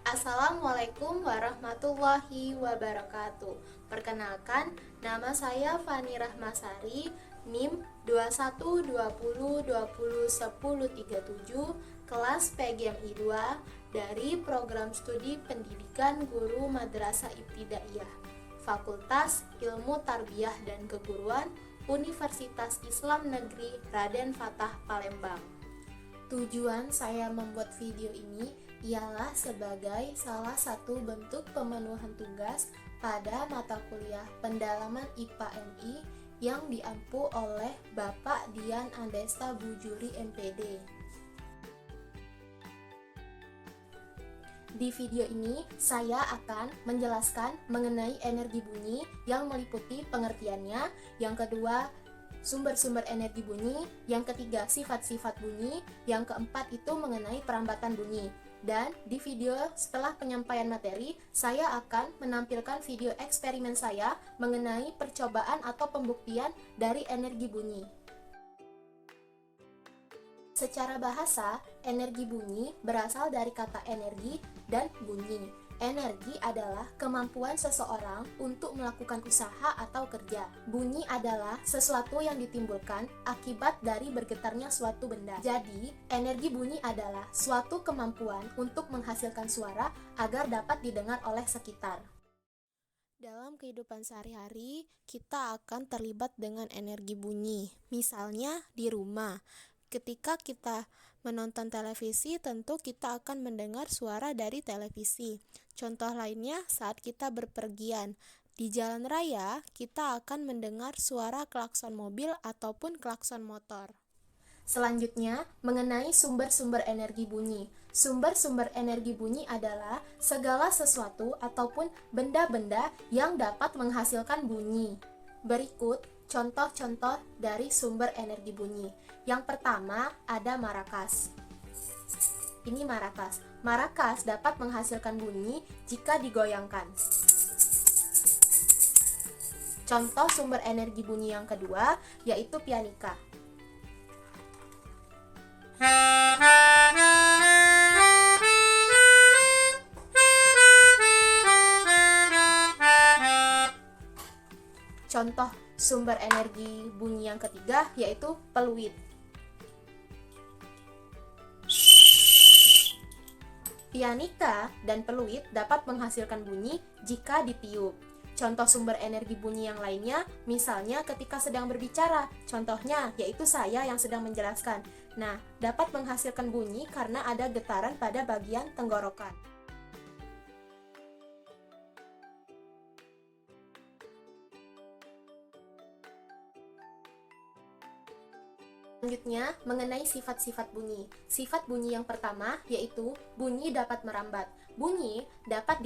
Assalamualaikum warahmatullahi wabarakatuh. Perkenalkan, nama saya Fani Rahmasari, NIM 2120201037, kelas PGMI 2 dari Program Studi Pendidikan Guru Madrasah Ibtidaiyah, Fakultas Ilmu Tarbiyah dan Keguruan, Universitas Islam Negeri Raden Fatah Palembang. Tujuan saya membuat video ini ialah sebagai salah satu bentuk pemenuhan tugas pada mata kuliah pendalaman IPA-MI yang diampu oleh Bapak Dian Andesta Bujuri MPD. Di video ini, saya akan menjelaskan mengenai energi bunyi yang meliputi pengertiannya, yang kedua, sumber-sumber energi bunyi, yang ketiga, sifat-sifat bunyi, yang keempat itu mengenai perambatan bunyi. Dan di video setelah penyampaian materi, saya akan menampilkan video eksperimen saya mengenai percobaan atau pembuktian dari energi bunyi. Secara bahasa, energi bunyi berasal dari kata energi dan bunyi. Energi adalah kemampuan seseorang untuk melakukan usaha atau kerja. Bunyi adalah sesuatu yang ditimbulkan akibat dari bergetarnya suatu benda. Jadi, energi bunyi adalah suatu kemampuan untuk menghasilkan suara agar dapat didengar oleh sekitar. Dalam kehidupan sehari-hari, kita akan terlibat dengan energi bunyi. Misalnya di rumah. Ketika kita menonton televisi, tentu kita akan mendengar suara dari televisi. Contoh lainnya saat kita berpergian. Di jalan raya, kita akan mendengar suara klakson mobil ataupun klakson motor. Selanjutnya, mengenai sumber-sumber energi bunyi. Sumber-sumber energi bunyi adalah segala sesuatu ataupun benda-benda yang dapat menghasilkan bunyi. Berikut contoh-contoh dari sumber energi bunyi. Yang pertama ada marakas. Ini marakas. Marakas dapat menghasilkan bunyi jika digoyangkan. Contoh sumber energi bunyi yang kedua yaitu pianika. Contoh sumber energi bunyi yang ketiga yaitu peluit. Pianika dan peluit dapat menghasilkan bunyi jika ditiup. Contoh sumber energi bunyi yang lainnya, misalnya ketika sedang berbicara, contohnya yaitu saya yang sedang menjelaskan. Nah, dapat menghasilkan bunyi karena ada getaran pada bagian tenggorokan. Selanjutnya, mengenai sifat-sifat bunyi. Sifat bunyi yang pertama yaitu bunyi dapat merambat. Bunyi dapat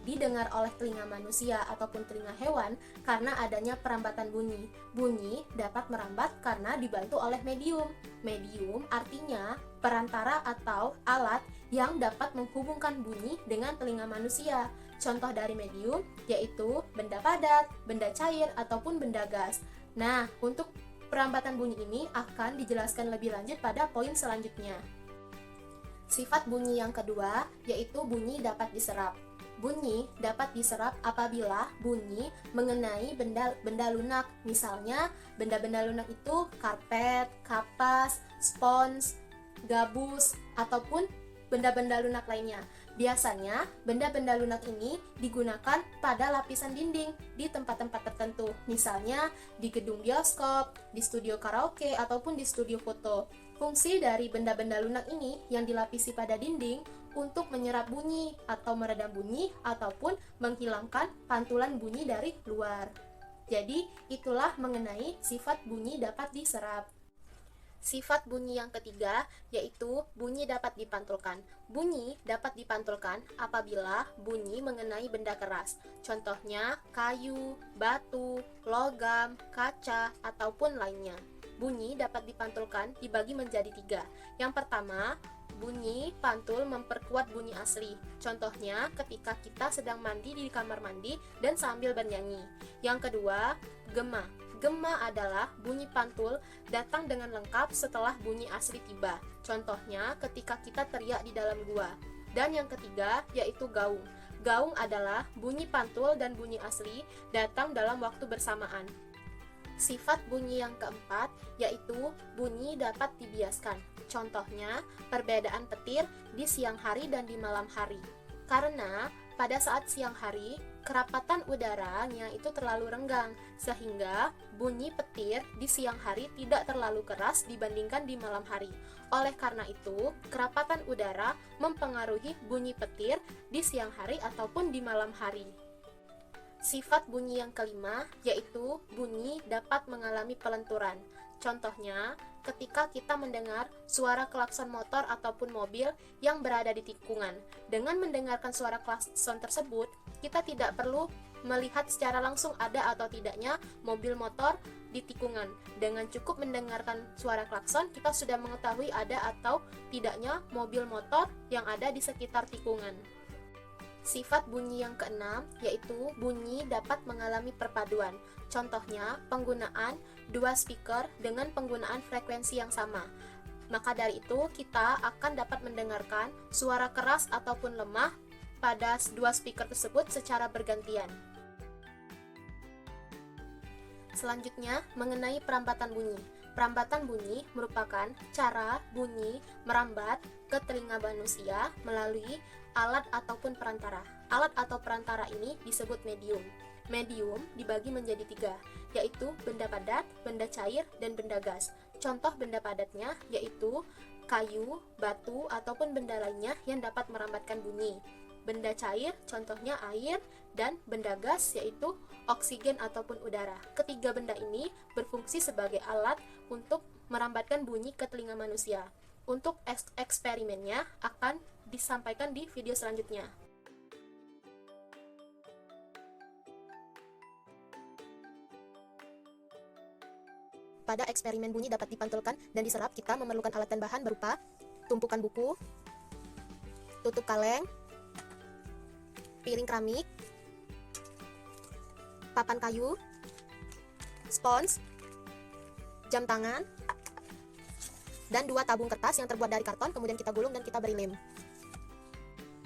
didengar oleh telinga manusia ataupun telinga hewan karena adanya perambatan bunyi. Bunyi dapat merambat karena dibantu oleh medium. Medium artinya perantara atau alat yang dapat menghubungkan bunyi dengan telinga manusia. Contoh dari medium yaitu benda padat, benda cair, ataupun benda gas. Nah, untuk perambatan bunyi ini akan dijelaskan lebih lanjut pada poin selanjutnya. Sifat bunyi yang kedua yaitu bunyi dapat diserap. Bunyi dapat diserap apabila bunyi mengenai benda lunak. Misalnya, benda-benda lunak itu karpet, kapas, spons, gabus, ataupun benda-benda lunak lainnya. Biasanya, benda-benda lunak ini digunakan pada lapisan dinding di tempat-tempat tertentu, misalnya di gedung bioskop, di studio karaoke, ataupun di studio foto. Fungsi dari benda-benda lunak ini yang dilapisi pada dinding untuk menyerap bunyi atau meredam bunyi ataupun menghilangkan pantulan bunyi dari luar. Jadi, itulah mengenai sifat bunyi dapat diserap. Sifat bunyi yang ketiga yaitu bunyi dapat dipantulkan. Bunyi dapat dipantulkan apabila bunyi mengenai benda keras. Contohnya kayu, batu, logam, kaca, ataupun lainnya. Bunyi dapat dipantulkan dibagi menjadi 3. Yang pertama, bunyi pantul memperkuat bunyi asli. Contohnya ketika kita sedang mandi di kamar mandi dan sambil bernyanyi. Yang kedua, gema. Gema adalah bunyi pantul datang dengan lengkap setelah bunyi asli tiba. Contohnya ketika kita teriak di dalam gua. Dan yang ketiga yaitu gaung. Gaung adalah bunyi pantul dan bunyi asli datang dalam waktu bersamaan. Sifat bunyi yang keempat yaitu bunyi dapat dibiaskan. Contohnya, perbedaan petir di siang hari dan di malam hari. Karena pada saat siang hari, kerapatan udaranya itu terlalu renggang, sehingga bunyi petir di siang hari tidak terlalu keras dibandingkan di malam hari. Oleh karena itu, kerapatan udara mempengaruhi bunyi petir di siang hari ataupun di malam hari. Sifat bunyi yang kelima yaitu bunyi dapat mengalami pelenturan. Contohnya, ketika kita mendengar suara klakson motor ataupun mobil yang berada di tikungan. Dengan mendengarkan suara klakson tersebut, kita tidak perlu melihat secara langsung ada atau tidaknya mobil motor di tikungan. Dengan cukup mendengarkan suara klakson, kita sudah mengetahui ada atau tidaknya mobil motor yang ada di sekitar tikungan. Sifat bunyi yang keenam yaitu bunyi dapat mengalami perpaduan. Contohnya, penggunaan dua speaker dengan penggunaan frekuensi yang sama. Maka dari itu, kita akan dapat mendengarkan suara keras ataupun lemah pada dua speaker tersebut secara bergantian. Selanjutnya, mengenai perambatan bunyi. Perambatan bunyi merupakan cara bunyi merambat ke telinga manusia melalui alat ataupun perantara. Alat atau perantara ini disebut medium. Medium dibagi menjadi tiga, yaitu benda padat, benda cair, dan benda gas. Contoh benda padatnya yaitu kayu, batu, ataupun benda lainnya yang dapat merambatkan bunyi. Benda cair contohnya air, dan benda gas yaitu oksigen ataupun udara. Ketiga benda ini berfungsi sebagai alat untuk merambatkan bunyi ke telinga manusia. Untuk eksperimennya akan disampaikan di video selanjutnya. Pada eksperimen bunyi dapat dipantulkan dan diserap, kita memerlukan alat dan bahan berupa tumpukan buku, tutup kaleng, piring keramik, papan kayu, spons, jam tangan, dan dua tabung kertas yang terbuat dari karton, kemudian kita gulung dan kita beri lem.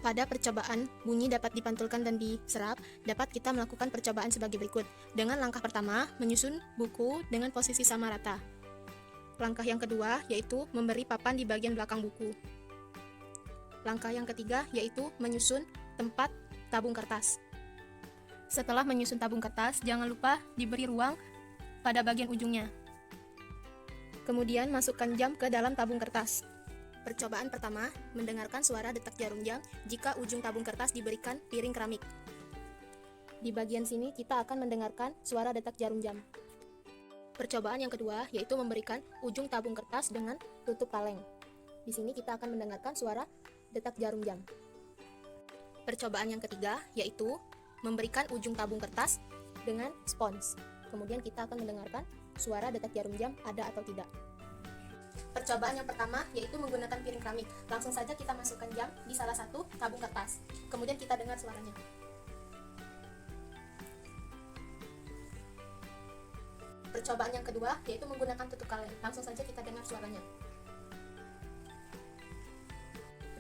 Pada percobaan bunyi dapat dipantulkan dan diserap, dapat kita melakukan percobaan sebagai berikut. Dengan langkah pertama, menyusun buku dengan posisi sama rata. Langkah yang kedua yaitu memberi papan di bagian belakang buku. Langkah yang ketiga yaitu menyusun tempat tabung kertas. Setelah menyusun tabung kertas, jangan lupa diberi ruang pada bagian ujungnya. Kemudian masukkan jam ke dalam tabung kertas. Percobaan pertama, mendengarkan suara detak jarum jam jika ujung tabung kertas diberikan piring keramik. Di bagian sini kita akan mendengarkan suara detak jarum jam. Percobaan yang kedua yaitu memberikan ujung tabung kertas dengan tutup kaleng. Di sini kita akan mendengarkan suara detak jarum jam. Percobaan yang ketiga yaitu memberikan ujung tabung kertas dengan spons. Kemudian kita akan mendengarkan suara detak jarum jam ada atau tidak. Percobaan yang pertama yaitu menggunakan piring keramik. Langsung saja kita masukkan jam di salah satu tabung kertas. Kemudian kita dengar suaranya. Percobaan yang kedua yaitu menggunakan tutup kaleng. Langsung saja kita dengar suaranya.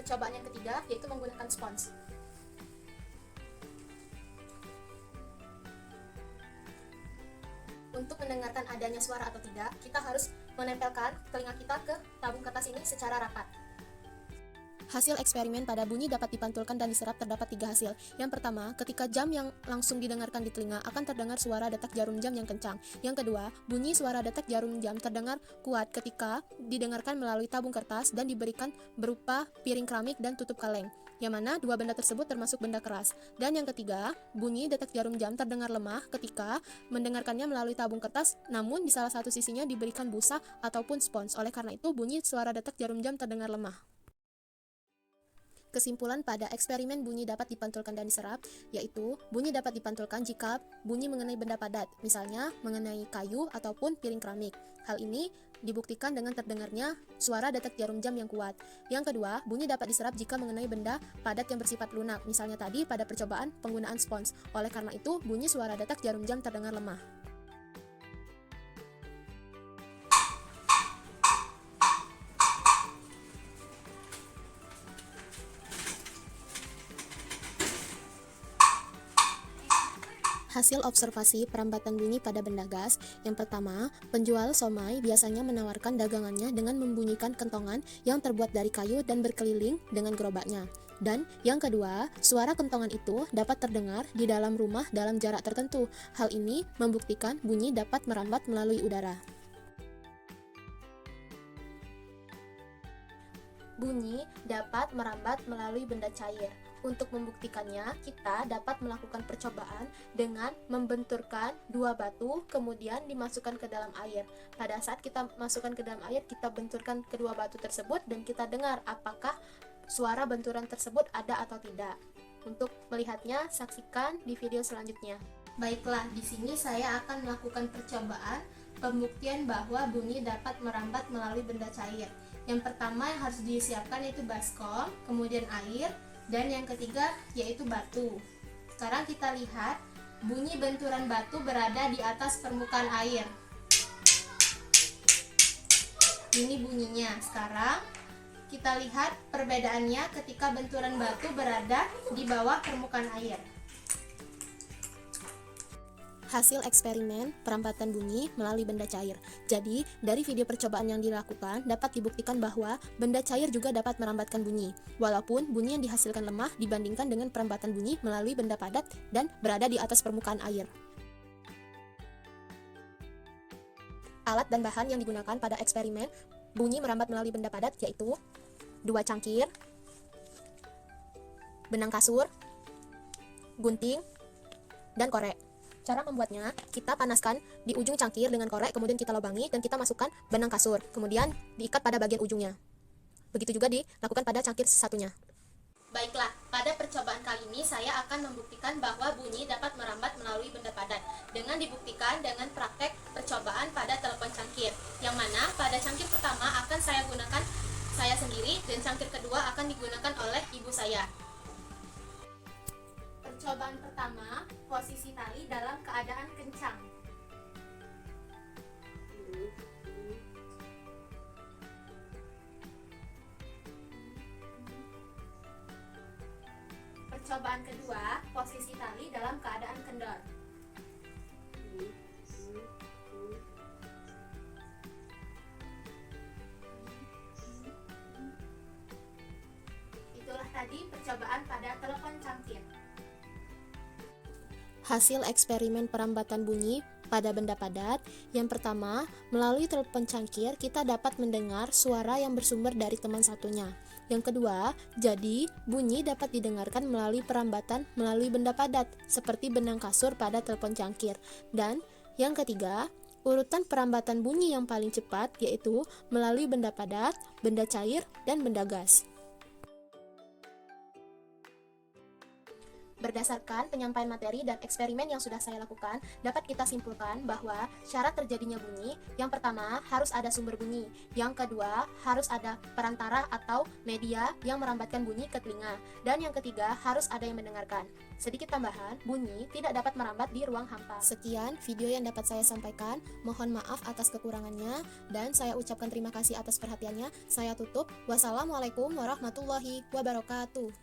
Percobaan yang ketiga yaitu menggunakan spons. Untuk mendengarkan adanya suara atau tidak, kita harus menempelkan telinga kita ke tabung kertas ini secara rapat. Hasil eksperimen pada bunyi dapat dipantulkan dan diserap terdapat 3 hasil. Yang pertama, ketika jam yang langsung didengarkan di telinga akan terdengar suara detak jarum jam yang kencang. Yang kedua, bunyi suara detak jarum jam terdengar kuat ketika didengarkan melalui tabung kertas dan diberikan berupa piring keramik dan tutup kaleng, yang mana dua benda tersebut termasuk benda keras. Dan yang ketiga, bunyi detak jarum jam terdengar lemah ketika mendengarkannya melalui tabung kertas, namun di salah satu sisinya diberikan busa ataupun spons. Oleh karena itu, bunyi suara detak jarum jam terdengar lemah. Kesimpulan pada eksperimen bunyi dapat dipantulkan dan diserap, yaitu bunyi dapat dipantulkan jika bunyi mengenai benda padat, misalnya mengenai kayu ataupun piring keramik. Hal ini dibuktikan dengan terdengarnya suara detak jarum jam yang kuat. Yang kedua, bunyi dapat diserap jika mengenai benda padat yang bersifat lunak, misalnya tadi pada percobaan penggunaan spons. Oleh karena itu, bunyi suara detak jarum jam terdengar lemah. Hasil observasi perambatan bunyi pada benda gas. Yang pertama, penjual somai biasanya menawarkan dagangannya dengan membunyikan kentongan yang terbuat dari kayu dan berkeliling dengan gerobaknya. Dan yang kedua, suara kentongan itu dapat terdengar di dalam rumah dalam jarak tertentu. Hal ini membuktikan bunyi dapat merambat melalui udara. Bunyi dapat merambat melalui benda cair. Untuk membuktikannya, kita dapat melakukan percobaan dengan membenturkan dua batu, kemudian dimasukkan ke dalam air. Pada saat kita masukkan ke dalam air, kita benturkan kedua batu tersebut dan kita dengar apakah suara benturan tersebut ada atau tidak. Untuk melihatnya, saksikan di video selanjutnya. Baiklah, di sini saya akan melakukan percobaan pembuktian bahwa bunyi dapat merambat melalui benda cair. Yang pertama yang harus disiapkan yaitu baskom, kemudian air, dan yang ketiga yaitu batu. Sekarang kita lihat bunyi benturan batu berada di atas permukaan air. Ini bunyinya. Sekarang kita lihat perbedaannya ketika benturan batu berada di bawah permukaan air. Hasil eksperimen perambatan bunyi melalui benda cair. Jadi, dari video percobaan yang dilakukan dapat dibuktikan bahwa benda cair juga dapat merambatkan bunyi, walaupun bunyi yang dihasilkan lemah dibandingkan dengan perambatan bunyi melalui benda padat dan berada di atas permukaan air. Alat dan bahan yang digunakan pada eksperimen bunyi merambat melalui benda padat yaitu 2 cangkir, benang kasur, gunting, dan korek. Cara membuatnya, kita panaskan di ujung cangkir dengan korek, kemudian kita lubangi dan kita masukkan benang kasur, kemudian diikat pada bagian ujungnya. Begitu juga dilakukan pada cangkir satunya. Baiklah, pada percobaan kali ini saya akan membuktikan bahwa bunyi dapat merambat melalui benda padat dengan dibuktikan dengan praktek percobaan pada telepon cangkir, yang mana pada cangkir pertama akan saya gunakan saya sendiri dan cangkir kedua akan digunakan oleh ibu saya. Percobaan pertama, posisi tali dalam keadaan kencang. Percobaan kedua, posisi tali dalam keadaan kendor. Itulah tadi percobaan pada telepon cangkir. Hasil eksperimen perambatan bunyi pada benda padat. Yang pertama, melalui telepon cangkir kita dapat mendengar suara yang bersumber dari teman satunya. Yang kedua, jadi bunyi dapat didengarkan melalui perambatan melalui benda padat seperti benang kasur pada telepon cangkir. Dan yang ketiga, urutan perambatan bunyi yang paling cepat yaitu melalui benda padat, benda cair, dan benda gas. Berdasarkan penyampaian materi dan eksperimen yang sudah saya lakukan, dapat kita simpulkan bahwa syarat terjadinya bunyi, yang pertama harus ada sumber bunyi, yang kedua harus ada perantara atau media yang merambatkan bunyi ke telinga, dan yang ketiga harus ada yang mendengarkan. Sedikit tambahan, bunyi tidak dapat merambat di ruang hampa. Sekian video yang dapat saya sampaikan, mohon maaf atas kekurangannya, dan saya ucapkan terima kasih atas perhatiannya. Saya tutup, wassalamualaikum warahmatullahi wabarakatuh.